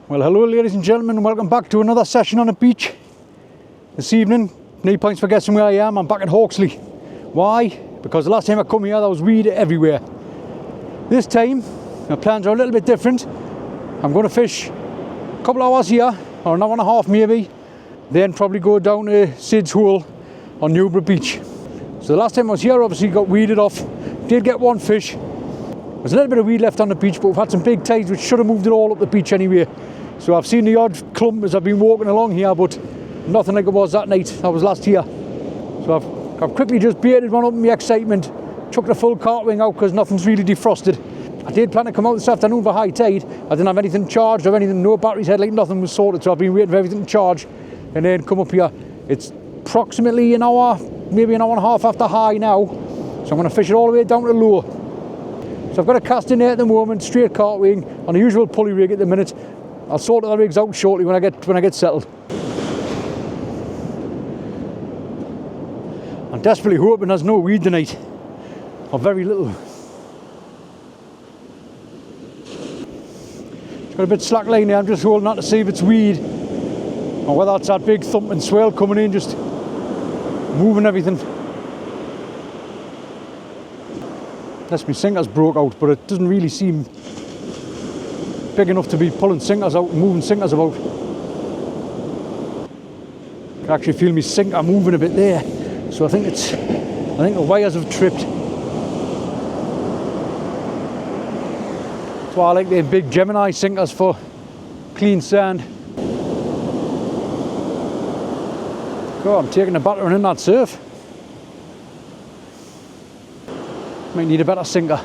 Well, hello ladies and gentlemen, and welcome back to another session on the beach. This evening, no points for guessing where I am. I'm back at Hawksley. Why? Because the last time I come here there was weed everywhere. This time, my plans are a little bit different. I'm going to fish a couple hours here, or an hour and a half maybe, then probably go down to Sid's Hole on Newra beach. So the last time I was here obviously got weeded off, did get one fish. There's a little bit of weed left on the beach, but we've had some big tides which should have moved it all up the beach anyway. So I've seen the odd clump as I've been walking along here, but nothing like it was that night I was last here. So I've quickly just baited one up in my excitement, chucked a full cart wing out because nothing's really defrosted. I did plan to come out this afternoon for high tide. I didn't have anything charged or anything, no batteries, headlight, nothing was sorted, so I've been waiting for everything to charge and then come up here. It's approximately an hour, maybe an hour and a half after high now, so I'm going to fish it all the way down to low. So I've got a cast in there at the moment, straight cart wing on the usual pulley rig at the minute. I'll sort the rigs out shortly when I get settled. I'm desperately hoping there's no weed tonight, or very little. It's got a bit slack line there. I'm just holding on to see if it's weed, or whether it's that big thumping swell coming in, just moving everything. Unless my sinker's broke out, but it doesn't really seem big enough to be pulling sinkers out, moving sinkers about. I can actually feel my sinker moving a bit there, so I think the wires have tripped. That's why I like the big Gemini sinkers for clean sand. God, I'm taking a battering in that surf. Might need a better sinker.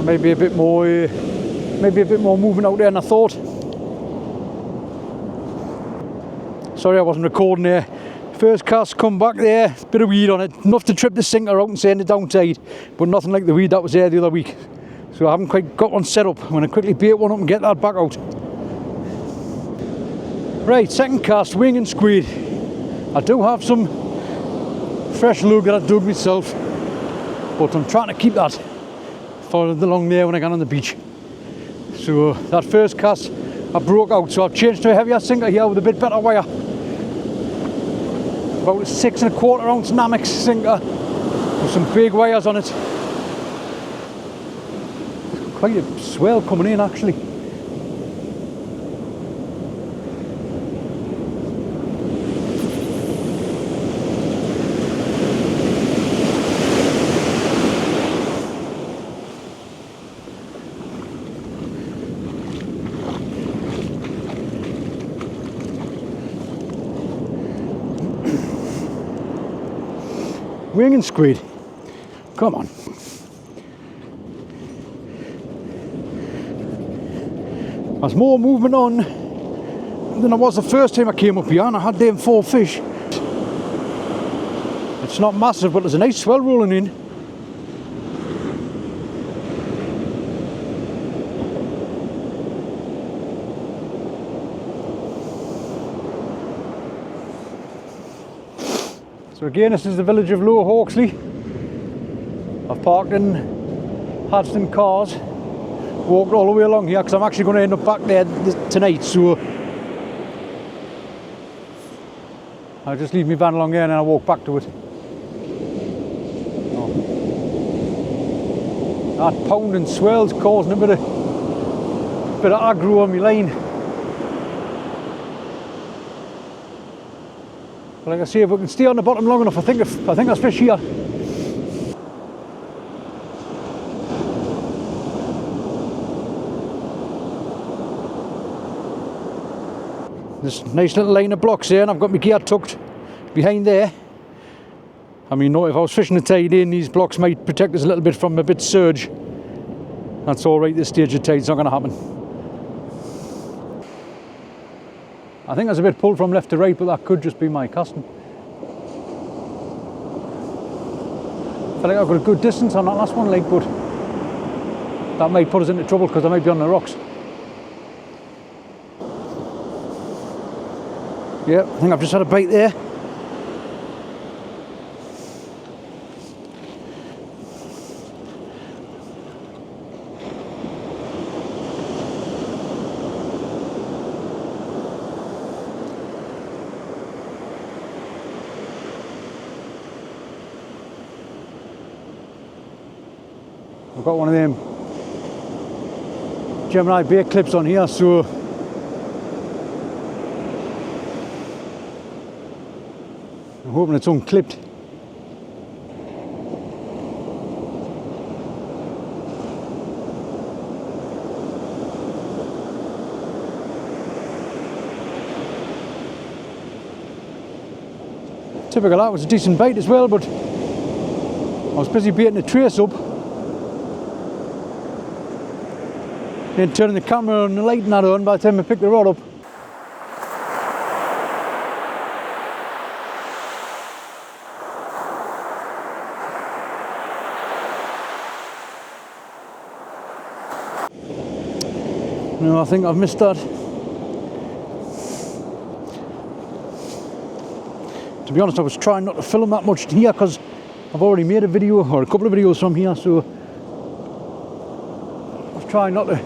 Maybe a bit more movement out there than I thought. Sorry I wasn't recording there. First cast, come back there, bit of weed on it, enough to trip the sinker out and send it down tide, but nothing like the weed that was there the other week. So I haven't quite got one set up. I'm going to quickly bait one up and get that back out. Right, second cast, wing and squid. I do have some fresh lug that I dug myself, but I'm trying to keep that for along there when I get on the beach. So that first cast I broke out, so I've changed to a heavier sinker here with a bit better wire. About a 6 1/4 ounce Namex sinker with some big wires on it. Quite a swell coming in actually. Wing and squid, come on. There's more movement on than there was the first time I came up here, and I had them 4 fish. It's not massive, but there's a nice swell rolling in. So again, this is the village of Lower Hawksley. I've parked in Hadston cars, walked all the way along here because I'm actually going to end up back there tonight, so I'll just leave my van along here and then I'll walk back to it. Oh. That pounding swell's causing a bit of aggro on my line. Like I say, if we can stay on the bottom long enough, I think there's fish here. This nice little line of blocks there, and I've got my gear tucked behind there. I mean, no, if I was fishing the tide in, these blocks might protect us a little bit from a bit surge. That's all right, this stage of tide's not going to happen. I think there's a bit pulled from left to right, but that could just be my casting. I feel like I've got a good distance on that last one leg, but that might put us into trouble because I might be on the rocks. Yeah, I think I've just had a bite there. I've got one of them Gemini bait clips on here, so I'm hoping it's unclipped. Typical, that was a decent bait as well, but I was busy baiting a trace up. Then turning the camera and the light and that on by the time I picked the rod up. No, I think I've missed that. To be honest, I was trying not to film that much here because I've already made a video or a couple of videos from here, so I was trying not to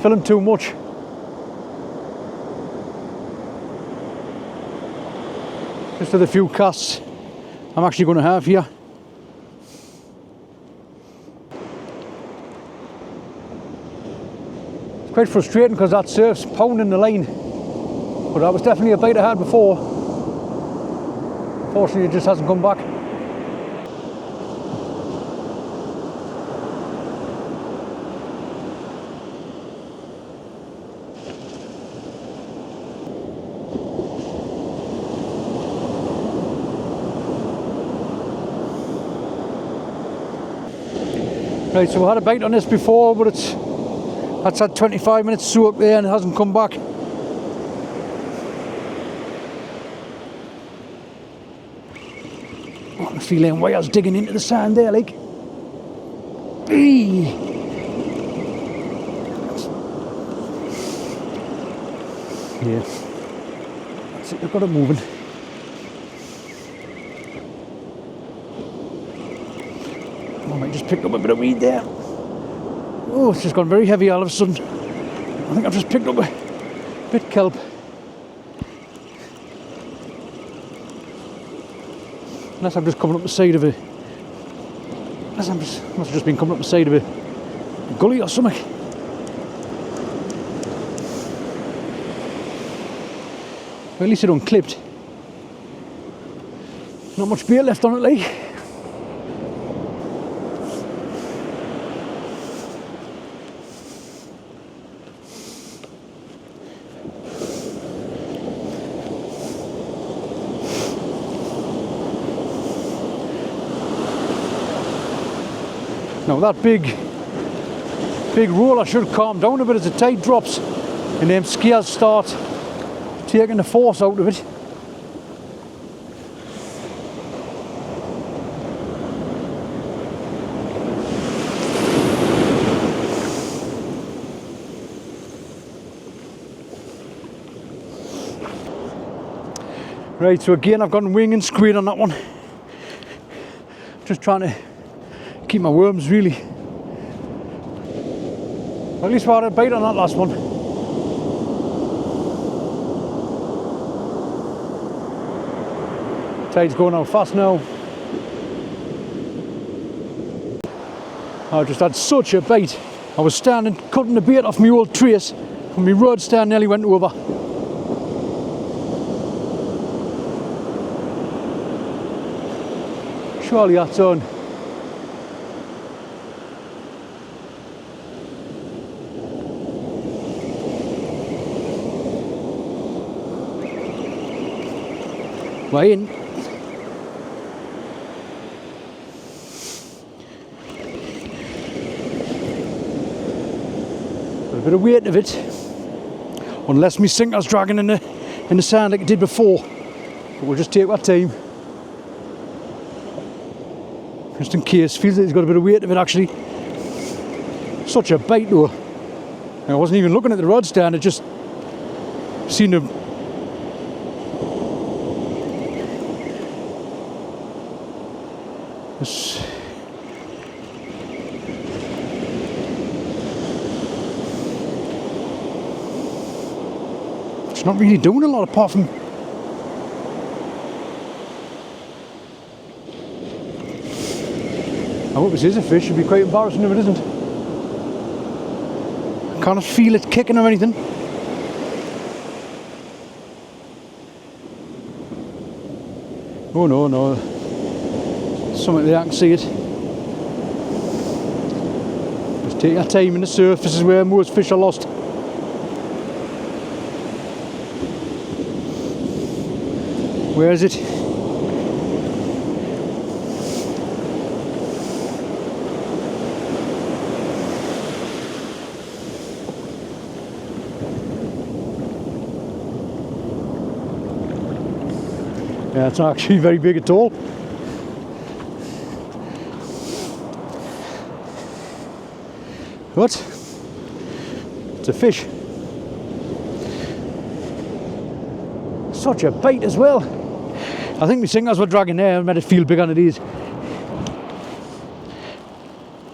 film too much. Just for the few casts I'm actually going to have here. It's quite frustrating because that surf's pounding the line, but that was definitely a bait I had before. Unfortunately, it just hasn't come back. Right, so I had a bite on this before, but that's had 25 minutes soak there and it hasn't come back. I can feel them wires digging into the sand there, like. Eee. Yeah, that's it, they've got it moving. I might just pick up a bit of weed there. Oh, it's just gone very heavy all of a sudden. I think I've just picked up a bit of kelp. Unless I'm just coming up the side of a... must have just been coming up the side of a gully or something. Well, at least it unclipped. Not much bait left on it, like. Now that big roller should calm down a bit as the tide drops and them scales start taking the force out of it. Right, so again I've gotten wing and squid on that one. Just trying to keep my worms really. At least we had a bite on that last one. Tide's going out fast now. I just had such a bite. I was standing cutting the bait off my old trace and my rod stand nearly went over. Surely that's on. Way in. Got a bit of weight of it, unless my sinker's dragging in the sand like it did before. But we'll just take our time, just in case. Feels like it's got a bit of weight of it actually. Such a bite though. I wasn't even looking at the rod stand. I just seen the. It's not really doing a lot apart from hope this is a fish. It'd be quite embarrassing if it isn't. I can't feel it kicking or anything. Oh no, no. Something there, I can see it. Just take your time in the surf. This is where most fish are lost. Where is it? Yeah, it's not actually very big at all. What? It's a fish. Such a bite as well. I think my singers were dragging there and made it feel bigger than it is.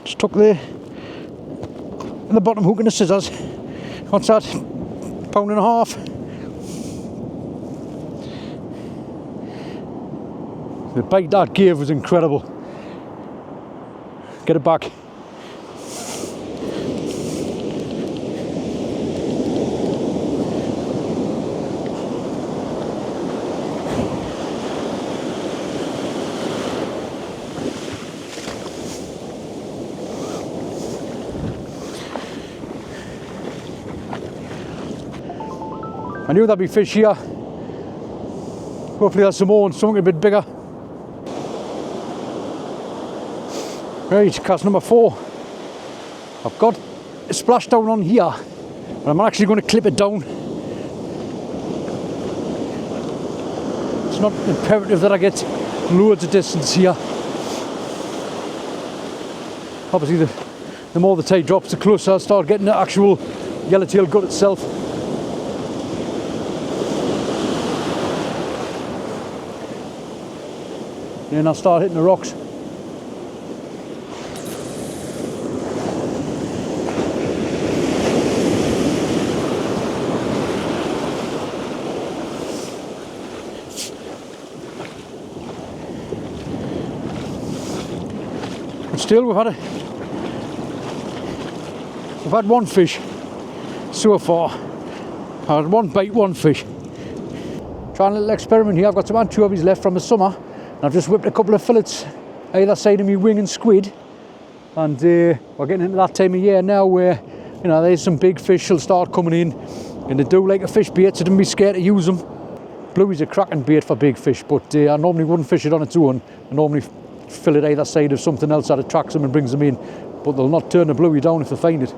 Stuck there. And the bottom hook and the scissors. What's that? £1.5. The bite that gave was incredible. Get it back. I knew there'd be fish here. Hopefully there's some more and something a bit bigger. Right, cast number 4. I've got a splash down on here, but I'm actually going to clip it down. It's not imperative that I get loads of distance here. Obviously the more the tide drops, the closer I'll start getting the actual yellowtail gut itself. Then I'll start hitting the rocks. But still, we've had one fish so far. I had one bite, one fish. Trying a little experiment here. I've got some anchovies left from the summer. I've just whipped a couple of fillets either side of me wing and squid, and we're getting into that time of year now where, you know, there's some big fish will start coming in, and they do like a fish bait, so don't be scared to use them. Bluey's a cracking bait for big fish, but I normally wouldn't fish it on its own. I normally fill it either side of something else that attracts them and brings them in, but they'll not turn the bluey down if they find it.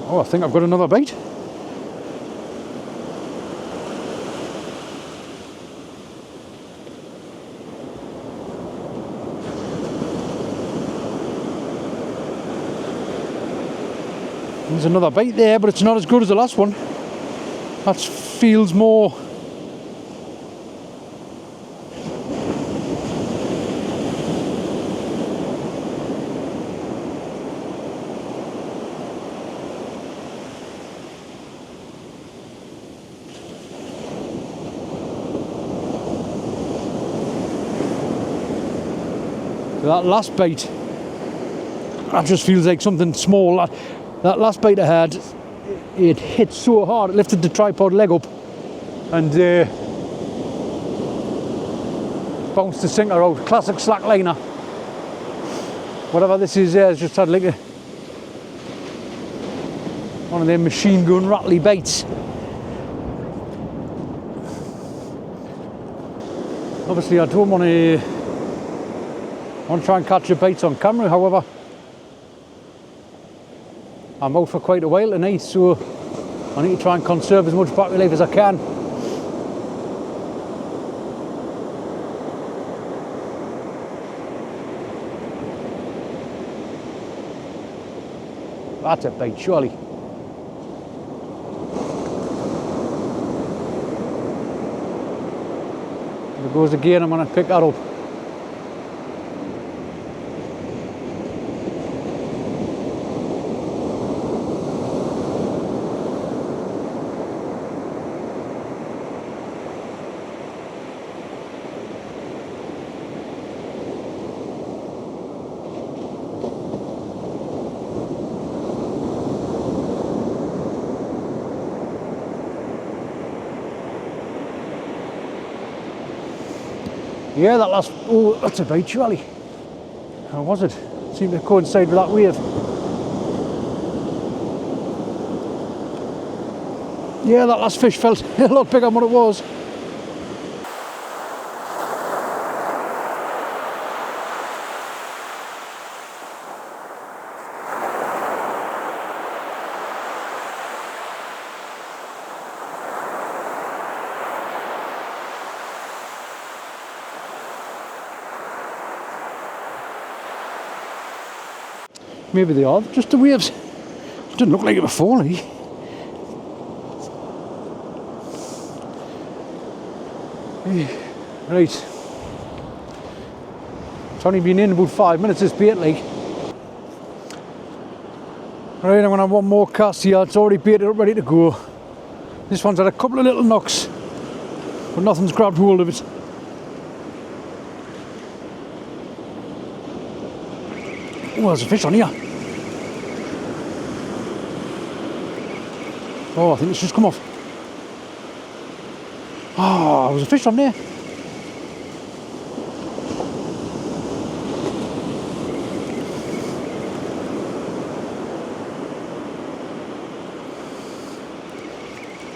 Oh, I think I've got another bite. There's another bite there, but it's not as good as the last one. That feels more... That last bite, that just feels like something small. That last bite I had, it hit so hard, it lifted the tripod leg up and bounced the sinker out. Classic slackliner. Whatever this is there, it's just had like one of them machine gun rattly bites. Obviously I don't want to try and catch the bites on camera, however I'm out for quite a while tonight, so I need to try and conserve as much battery life as I can. That's a bite, surely. There goes again, I'm going to pick that up. Yeah, that last, oh, that's a bait surely. How was it? Seemed to coincide with that wave. Yeah, that last fish felt a lot bigger than what it was. Maybe they are, just the waves. It didn't look like it was falling. Right. It's only been in about 5 minutes, this bait like. Right, I'm going to have one more cast here. It's already baited up, ready to go. This one's had a couple of little knocks, but nothing's grabbed hold of it. Oh, there's a fish on here. Oh, I think it's just come off. Oh, there's a fish on there.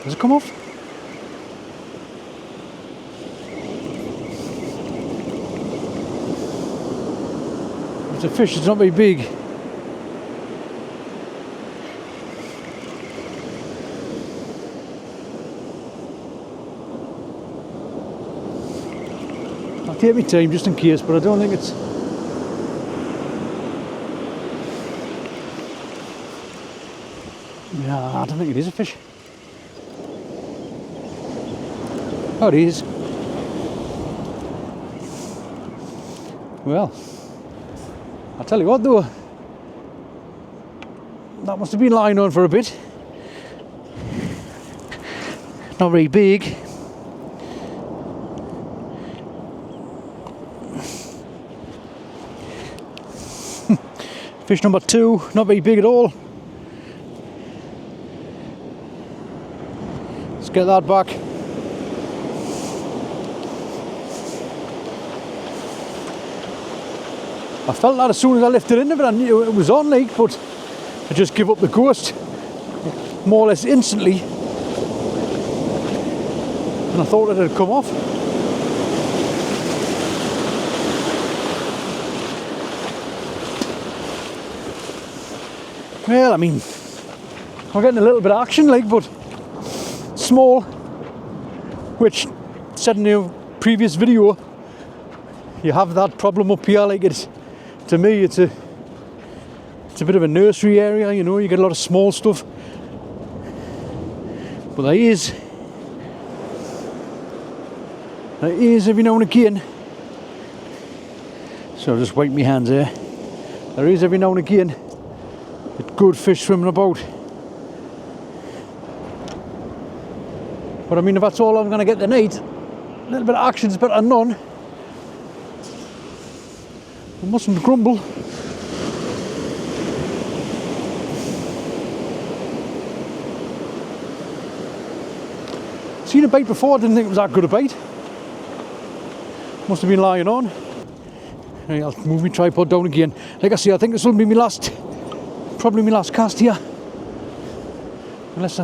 Does it come off? It's a fish, it's not very big. I'll take my time just in case, but I don't think it's... Yeah, I don't think it is a fish. Oh, it is. Well, I'll tell you what though, that must have been lying on for a bit. Not very big. Fish number 2, not very big at all. Let's get that back. I felt that as soon as I lifted into it, I knew it was on like, but I just give up the ghost more or less instantly, and I thought it had come off. Well, I mean, I'm getting a little bit of action like, but small, which said in the previous video, you have that problem up here, like it's, to me it's a bit of a nursery area, you know, you get a lot of small stuff, but there is every now and again, so I'll just wipe my hands there, there is every now and again a good fish swimming about. But I mean, if that's all I'm going to get tonight, a little bit of action's better than none. We mustn't grumble. Seen a bait before, I didn't think it was that good a bait. Must have been lying on. Right, I'll move my tripod down again. Like I say, I think this will be probably my last cast here. Unless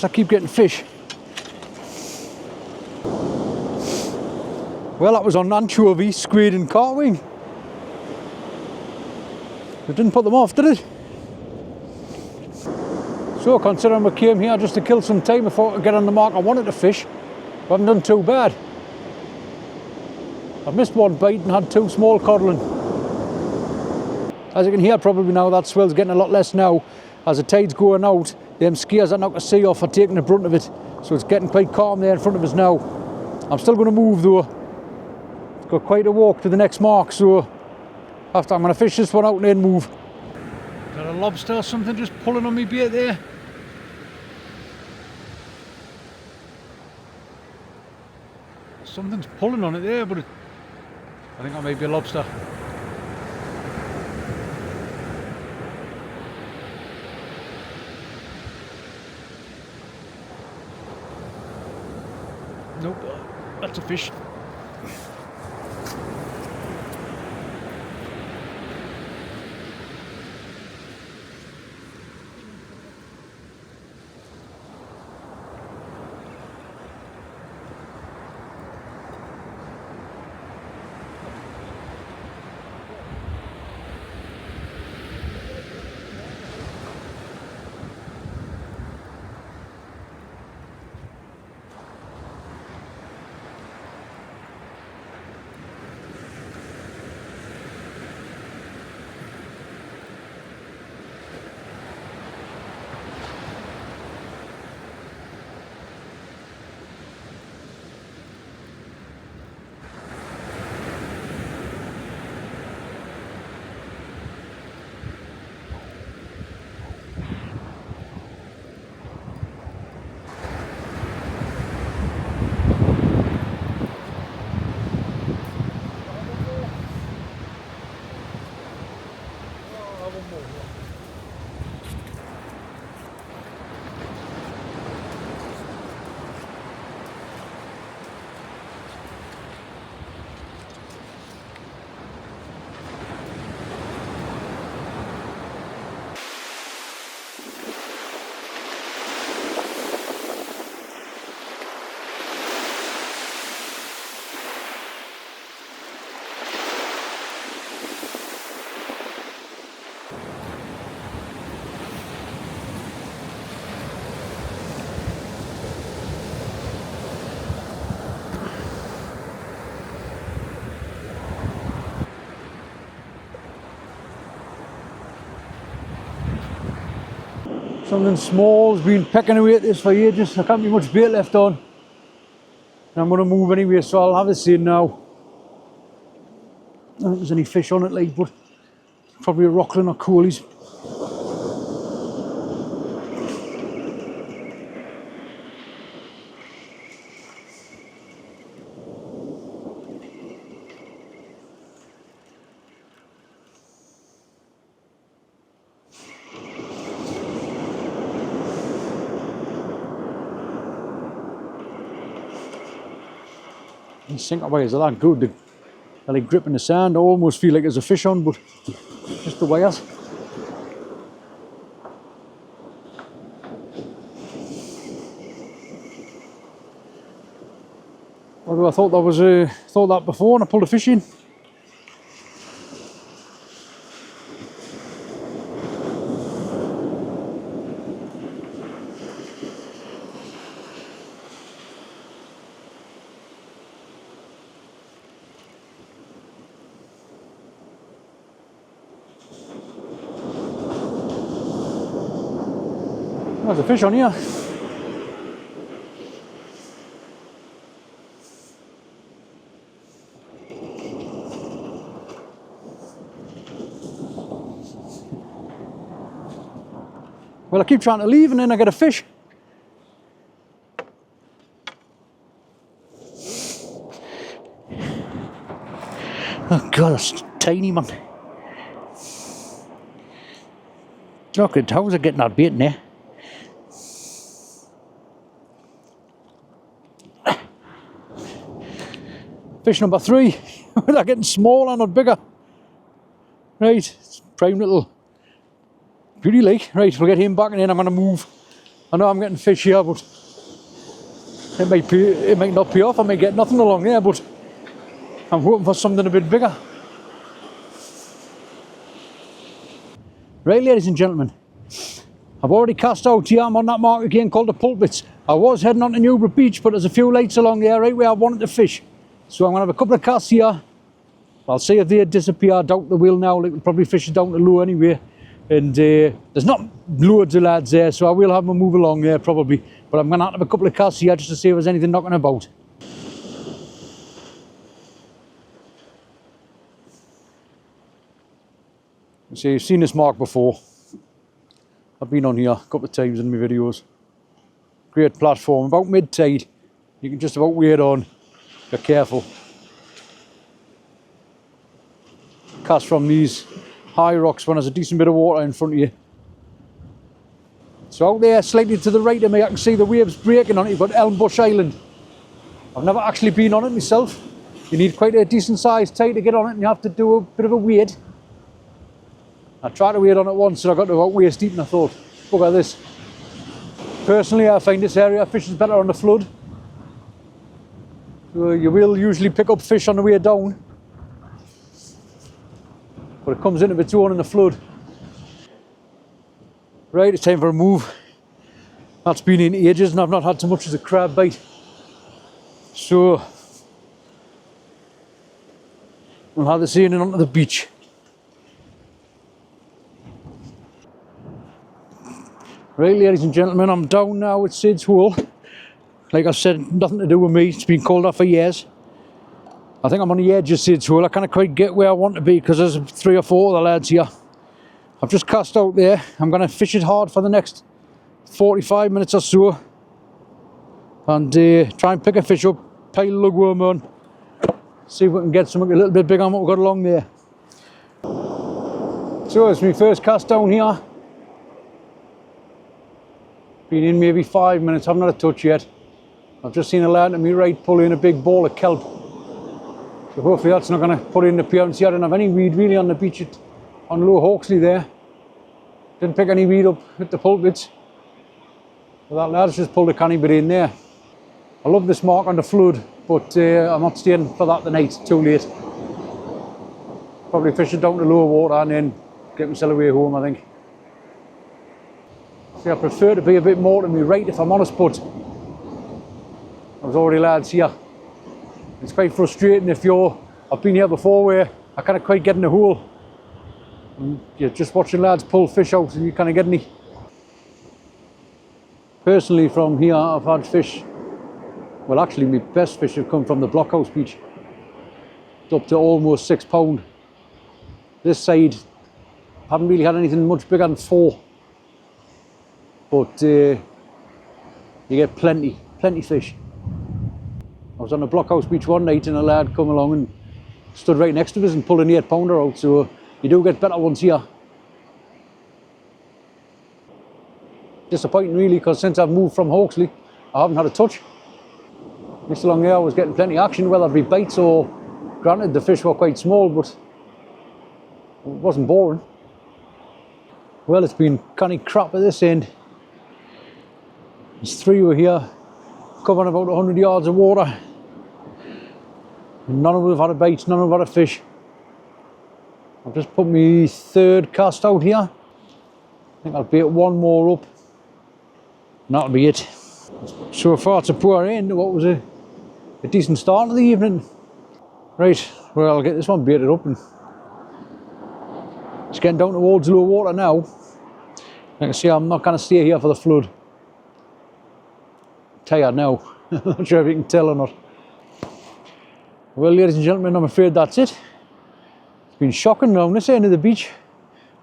I keep getting fish. Well, that was on anchovy, squid and cartwing. It didn't put them off, did it? So, considering we came here just to kill some time before I get on the mark I wanted to fish, we haven't done too bad. I've missed one bite and had 2 small codling. As you can hear probably now, that swell's getting a lot less now. As the tide's going out, them skiers that knock the sea off are taking the brunt of it. So it's getting quite calm there in front of us now. I'm still going to move though. It's got quite a walk to the next mark, so after I'm going to fish this one out and then move. Is that a lobster or something just pulling on me bait there? Something's pulling on it there, but I think that might be a lobster. Nope, that's a fish. Something small has been pecking away at this for ages. There can't be much bait left on. And I'm going to move anyway, so I'll have this in now. I don't think there's any fish on it, like, but probably a rockland or coolies. These sinker wires are that good. They're like gripping the sand. I almost feel like there's a fish on, but just the wires. Although I thought that was thought that before, and I pulled a fish in. There's a fish on here. Well, I keep trying to leave and then I get a fish. Oh God, that's tiny, man. Look at how was I getting that bait in there? Fish number 3. They're getting smaller, not bigger. Right, it's prime little beauty lake. Right, we'll get him back and then I'm going to move. I know I'm getting fish here, but it might not pay off. I might get nothing along there, but I'm hoping for something a bit bigger. Right, ladies and gentlemen, I've already cast out here. I'm on that mark again called the Pulpits. I was heading on to Newra Beach, but there's a few lights along there right where I wanted to fish. So I'm going to have a couple of casts here. I'll see if they disappear. I doubt they will now. They'll probably fish it down to low anyway. And there's not loads of lads there, so I will have them move along there probably. But I'm going to have a couple of casts here just to see if there's anything knocking about. So you've seen this mark before. I've been on here a couple of times in my videos. Great platform, about mid-tide. You can just about wade on. Be careful. Cast from these high rocks when there's a decent bit of water in front of you. So out there, slightly to the right of me, I can see the waves breaking on it. You've got Elmbush Island. I've never actually been on it myself. You need quite a decent sized tide to get on it, and you have to do a bit of a wade. I tried to wade on it once and I got to about waist deep and I thought, bugger this. Personally, I find this area fishing better on the flood. So you will usually pick up fish on the way down, but it comes in a bit too on in the flood. Right, it's time for a move. That's been in ages and I've not had so much as a crab bite. So we'll have the sailing onto the beach. Right, ladies and gentlemen, I'm down now at Sid's Hole. Like I said, nothing to do with me. It's been called off for years. I think I'm on the edge of Sid's Hole. I can't quite get where I want to be because there's 3 or 4 other lads here. I've just cast out there. I'm going to fish it hard for the next 45 minutes or so. And try and pick a fish up, pile a lugworm on. See if we can get something a little bit bigger than what we've got along there. So it's my first cast down here. Been in maybe 5 minutes, haven't had a touch yet. I've just seen a lad to me right pull in a big ball of kelp. So hopefully that's not going to put in the appearance here. I don't have any weed really on the beach on Low Hawksley there. Didn't pick any weed up at the Pulpits. So that lad's just pulled a canny bit in there. I love this mark on the flood, but I'm not staying for that tonight, it's too late. Probably fish it down to lower water and then get myself away home, I think. See, I prefer to be a bit more to me right if I'm honest, but there's already lads here. It's quite frustrating if I've been here before where I can't quite get in the hole. And you're just watching lads pull fish out and you can't get any. Personally, from here I've had fish, well actually my best fish have come from the Blockhouse Beach. It's up to almost £6. This side, haven't really had anything much bigger than 4. But you get plenty fish. I was on the Blockhouse Beach one night and a lad come along and stood right next to us and pulled an 8-pounder out, so you do get better ones here. Disappointing really, because since I've moved from Hawksley, I haven't had a touch. This along here I was getting plenty of action, whether it be bites or, granted the fish were quite small, but it wasn't boring. Well, it's been kind of crap at this end. There's 3 over here, covering about 100 yards of water. None of them have had a bite, none of them have had a fish. I've just put my 3rd cast out here. I think I'll bait 1 more up, and that'll be it. So far it's a poor end to what was a decent start of the evening. Right, well I'll get this one baited up, and it's getting down towards low water now. Like I say, I'm not going to stay here for the flood. I'm tired now. I'm not sure if you can tell or not. Well, ladies and gentlemen, I'm afraid that's it. It's been shocking down this end of the beach.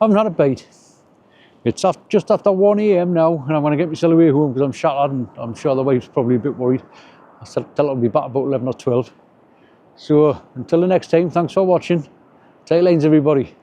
I haven't had a bite. It's just after 1 AM now, and I'm going to get myself away home because I'm shattered, and I'm sure the wife's probably a bit worried. I'll tell her I'll be back about 11 or 12. So, until the next time, thanks for watching. Tight lines, everybody.